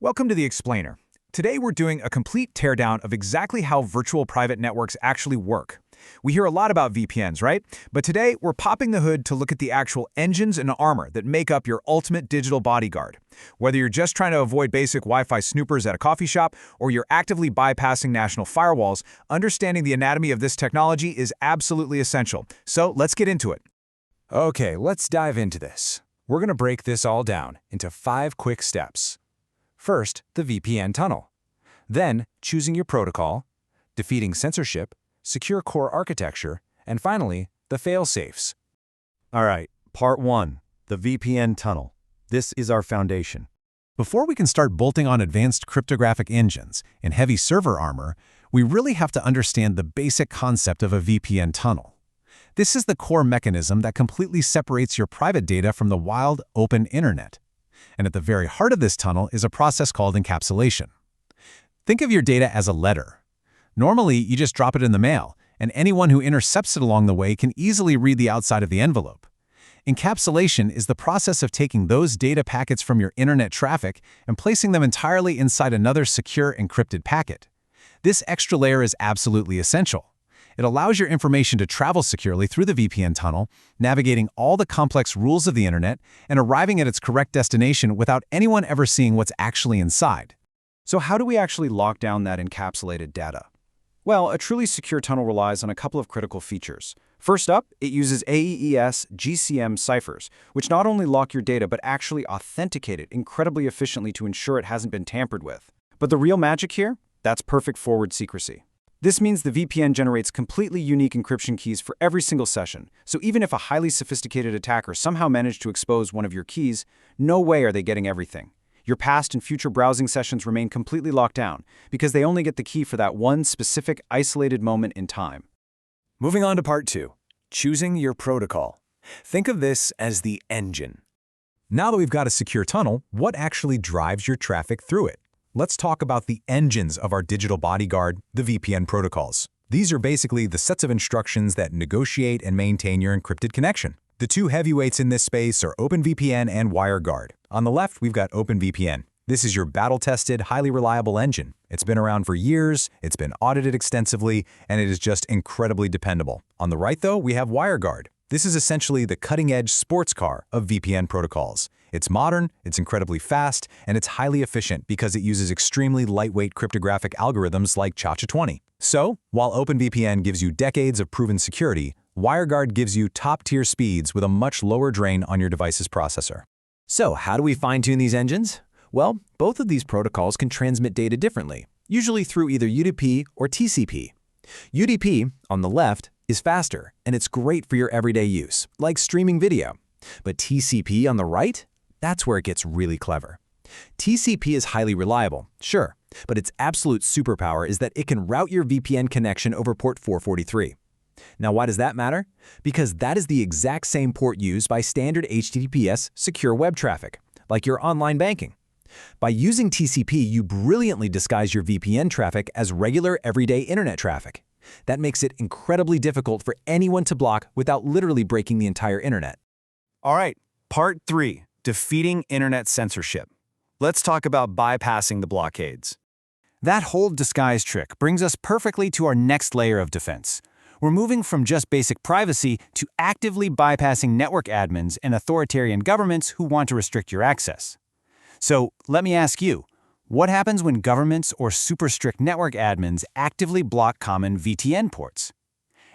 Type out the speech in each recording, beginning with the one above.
Welcome to The Explainer. Today we're doing a complete teardown of exactly how virtual private networks actually work. We hear a lot about VPNs, right? But today we're popping the hood to look at the actual engines and armor that make up your ultimate digital bodyguard. Whether you're just trying to avoid basic Wi-Fi snoopers at a coffee shop or you're actively bypassing national firewalls, understanding the anatomy of this technology is absolutely essential. So let's get into it. Okay, let's dive into this. We're going to break this all down into 5 quick steps. First, the VPN tunnel. Then, choosing your protocol, defeating censorship, secure core architecture, and finally, the fail-safes. All right, part 1, the VPN tunnel. This is our foundation. Before we can start bolting on advanced cryptographic engines and heavy server armor, we really have to understand the basic concept of a VPN tunnel. This is the core mechanism that completely separates your private data from the wild, open internet. And at the very heart of this tunnel is a process called encapsulation. Think of your data as a letter. Normally, you just drop it in the mail, and anyone who intercepts it along the way can easily read the outside of the envelope. Encapsulation is the process of taking those data packets from your internet traffic and placing them entirely inside another secure encrypted packet. This extra layer is absolutely essential. It allows your information to travel securely through the VPN tunnel, navigating all the complex rules of the internet and arriving at its correct destination without anyone ever seeing what's actually inside. So how do we actually lock down that encapsulated data? Well, a truly secure tunnel relies on a couple of critical features. First up, it uses AES GCM ciphers, which not only lock your data but actually authenticate it incredibly efficiently to ensure it hasn't been tampered with. But the real magic here? That's perfect forward secrecy. This means the VPN generates completely unique encryption keys for every single session, so even if a highly sophisticated attacker somehow managed to expose one of your keys, no way are they getting everything. Your past and future browsing sessions remain completely locked down, because they only get the key for that one specific, isolated moment in time. Moving on to part 2, choosing your protocol. Think of this as the engine. Now that we've got a secure tunnel, what actually drives your traffic through it? Let's talk about the engines of our digital bodyguard, the VPN protocols. These are basically the sets of instructions that negotiate and maintain your encrypted connection. The two heavyweights in this space are OpenVPN and WireGuard. On the left, we've got OpenVPN. This is your battle-tested, highly reliable engine. It's been around for years, it's been audited extensively, and it is just incredibly dependable. On the right, though, we have WireGuard. This is essentially the cutting-edge sports car of VPN protocols. It's modern, it's incredibly fast, and it's highly efficient because it uses extremely lightweight cryptographic algorithms like ChaCha20. So, while OpenVPN gives you decades of proven security, WireGuard gives you top-tier speeds with a much lower drain on your device's processor. So, how do we fine-tune these engines? Well, both of these protocols can transmit data differently, usually through either UDP or TCP. UDP, on the left, is faster, and it's great for your everyday use, like streaming video. But TCP on the right? That's where it gets really clever. TCP is highly reliable, sure, but its absolute superpower is that it can route your VPN connection over port 443. Now, why does that matter? Because that is the exact same port used by standard HTTPS secure web traffic, like your online banking. By using TCP, you brilliantly disguise your VPN traffic as regular everyday internet traffic. That makes it incredibly difficult for anyone to block without literally breaking the entire internet. All right, part 3, defeating internet censorship. Let's talk about bypassing the blockades. That whole disguise trick brings us perfectly to our next layer of defense. We're moving from just basic privacy to actively bypassing network admins and authoritarian governments who want to restrict your access. So let me ask you, what happens when governments or super strict network admins actively block common VPN ports?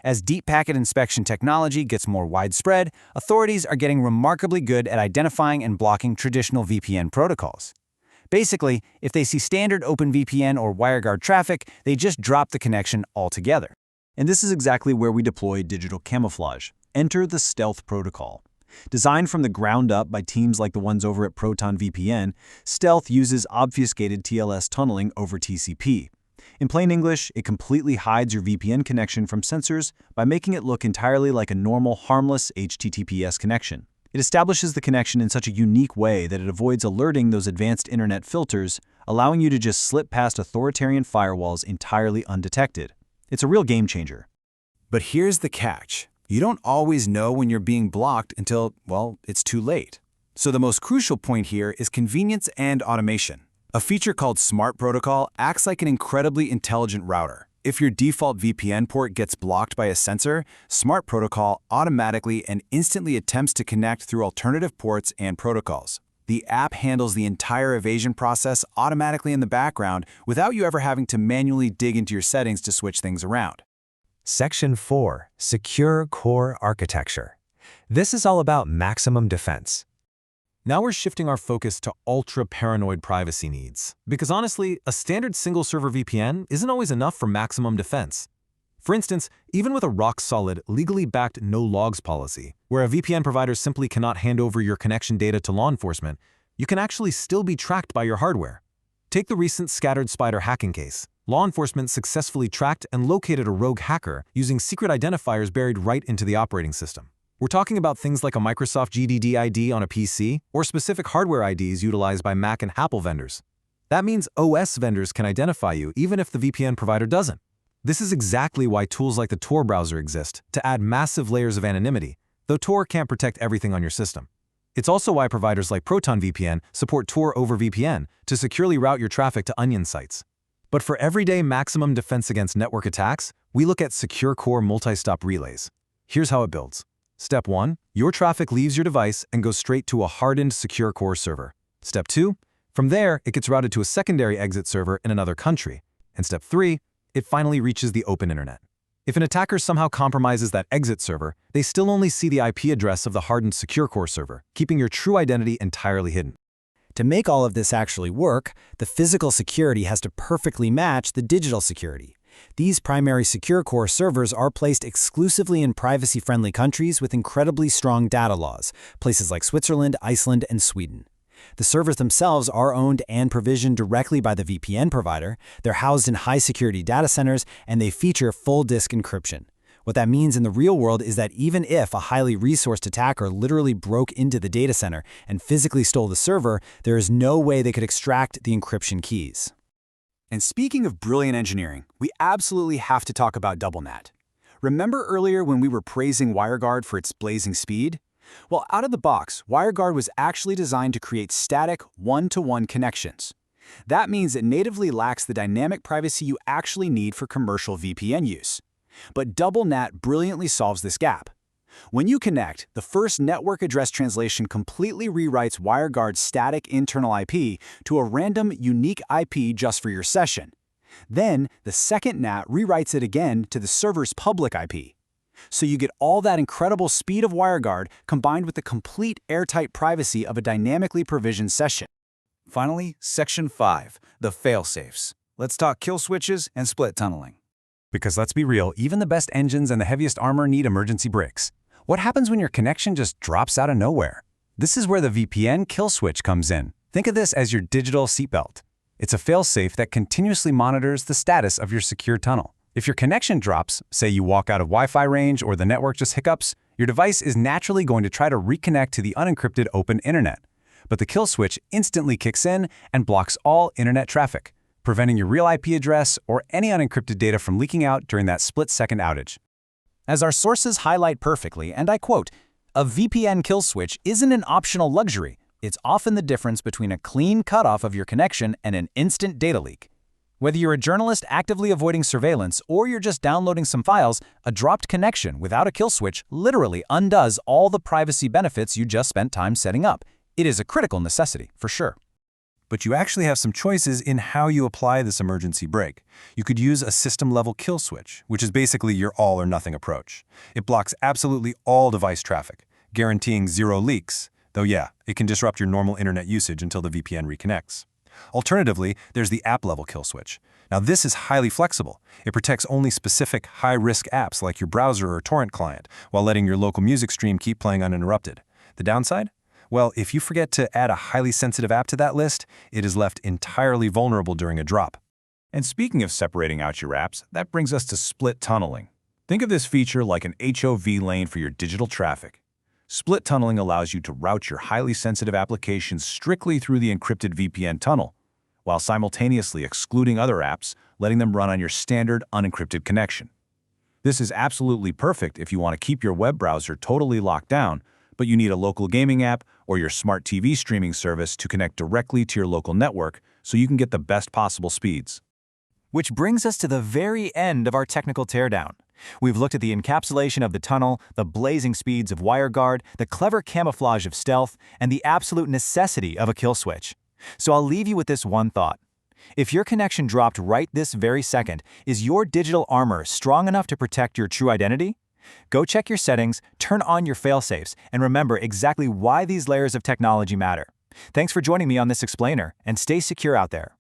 As deep packet inspection technology gets more widespread, authorities are getting remarkably good at identifying and blocking traditional VPN protocols. Basically, if they see standard OpenVPN or WireGuard traffic, they just drop the connection altogether. And this is exactly where we deploy digital camouflage. Enter the Stealth protocol. Designed from the ground up by teams like the ones over at Proton VPN, Stealth uses obfuscated TLS tunneling over TCP. In plain English, it completely hides your VPN connection from sensors by making it look entirely like a normal, harmless HTTPS connection. It establishes the connection in such a unique way that it avoids alerting those advanced internet filters, allowing you to just slip past authoritarian firewalls entirely undetected. It's a real game changer. But here's the catch. You don't always know when you're being blocked until, well, it's too late. So the most crucial point here is convenience and automation. A feature called Smart Protocol acts like an incredibly intelligent router. If your default VPN port gets blocked by a sensor, Smart Protocol automatically and instantly attempts to connect through alternative ports and protocols. The app handles the entire evasion process automatically in the background without you ever having to manually dig into your settings to switch things around. Section 4. Secure Core Architecture. This is all about maximum defense. Now we're shifting our focus to ultra-paranoid privacy needs. Because honestly, a standard single-server VPN isn't always enough for maximum defense. For instance, even with a rock-solid, legally backed no-logs policy, where a VPN provider simply cannot hand over your connection data to law enforcement, you can actually still be tracked by your hardware. Take the recent Scattered Spider hacking case. Law enforcement successfully tracked and located a rogue hacker using secret identifiers buried right into the operating system. We're talking about things like a Microsoft GDD ID on a PC or specific hardware IDs utilized by Mac and Apple vendors. That means OS vendors can identify you even if the VPN provider doesn't. This is exactly why tools like the Tor browser exist, to add massive layers of anonymity, though Tor can't protect everything on your system. It's also why providers like Proton VPN support Tor over VPN to securely route your traffic to onion sites. But for everyday maximum defense against network attacks, we look at Secure Core multi-stop relays. Here's how it builds. Step 1. Your traffic leaves your device and goes straight to a hardened Secure Core server. Step 2. From there, it gets routed to a secondary exit server in another country. And Step 3. It finally reaches the open internet. If an attacker somehow compromises that exit server, they still only see the IP address of the hardened Secure Core server, keeping your true identity entirely hidden. To make all of this actually work, the physical security has to perfectly match the digital security. These primary Secure Core servers are placed exclusively in privacy-friendly countries with incredibly strong data laws, places like Switzerland, Iceland, and Sweden. The servers themselves are owned and provisioned directly by the VPN provider, they're housed in high-security data centers, and they feature full-disk encryption. What that means in the real world is that even if a highly resourced attacker literally broke into the data center and physically stole the server, there is no way they could extract the encryption keys. And speaking of brilliant engineering, we absolutely have to talk about DoubleNAT. Remember earlier when we were praising WireGuard for its blazing speed? Well, out of the box, WireGuard was actually designed to create static one-to-one connections. That means it natively lacks the dynamic privacy you actually need for commercial VPN use. But DoubleNAT brilliantly solves this gap. When you connect, the first network address translation completely rewrites WireGuard's static internal IP to a random, unique IP just for your session. Then, the second NAT rewrites it again to the server's public IP. So you get all that incredible speed of WireGuard combined with the complete airtight privacy of a dynamically provisioned session. Finally, Section 5, the failsafes. Let's talk kill switches and split tunneling. Because let's be real, even the best engines and the heaviest armor need emergency brakes. What happens when your connection just drops out of nowhere? This is where the VPN kill switch comes in. Think of this as your digital seatbelt. It's a failsafe that continuously monitors the status of your secure tunnel. If your connection drops, say you walk out of Wi-Fi range or the network just hiccups, your device is naturally going to try to reconnect to the unencrypted open internet. But the kill switch instantly kicks in and blocks all internet traffic, preventing your real IP address or any unencrypted data from leaking out during that split-second outage. As our sources highlight perfectly, and I quote, "A VPN kill switch isn't an optional luxury. It's often the difference between a clean cutoff of your connection and an instant data leak." Whether you're a journalist actively avoiding surveillance or you're just downloading some files, a dropped connection without a kill switch literally undoes all the privacy benefits you just spent time setting up. It is a critical necessity, for sure. But you actually have some choices in how you apply this emergency brake. You could use a system-level kill switch, which is basically your all-or-nothing approach. It blocks absolutely all device traffic, guaranteeing zero leaks, though yeah, it can disrupt your normal internet usage until the VPN reconnects. Alternatively, there's the app-level kill switch. Now this is highly flexible. It protects only specific high-risk apps like your browser or torrent client, while letting your local music stream keep playing uninterrupted. The downside? Well, if you forget to add a highly sensitive app to that list, it is left entirely vulnerable during a drop. And speaking of separating out your apps, that brings us to split tunneling. Think of this feature like an HOV lane for your digital traffic. Split tunneling allows you to route your highly sensitive applications strictly through the encrypted VPN tunnel, while simultaneously excluding other apps, letting them run on your standard unencrypted connection. This is absolutely perfect if you want to keep your web browser totally locked down, but you need a local gaming app or your smart TV streaming service to connect directly to your local network so you can get the best possible speeds. Which brings us to the very end of our technical teardown. We've looked at the encapsulation of the tunnel, the blazing speeds of WireGuard, the clever camouflage of stealth, and the absolute necessity of a kill switch. So I'll leave you with this one thought. If your connection dropped right this very second, is your digital armor strong enough to protect your true identity? Go check your settings, turn on your failsafes, and remember exactly why these layers of technology matter. Thanks for joining me on this explainer, and stay secure out there.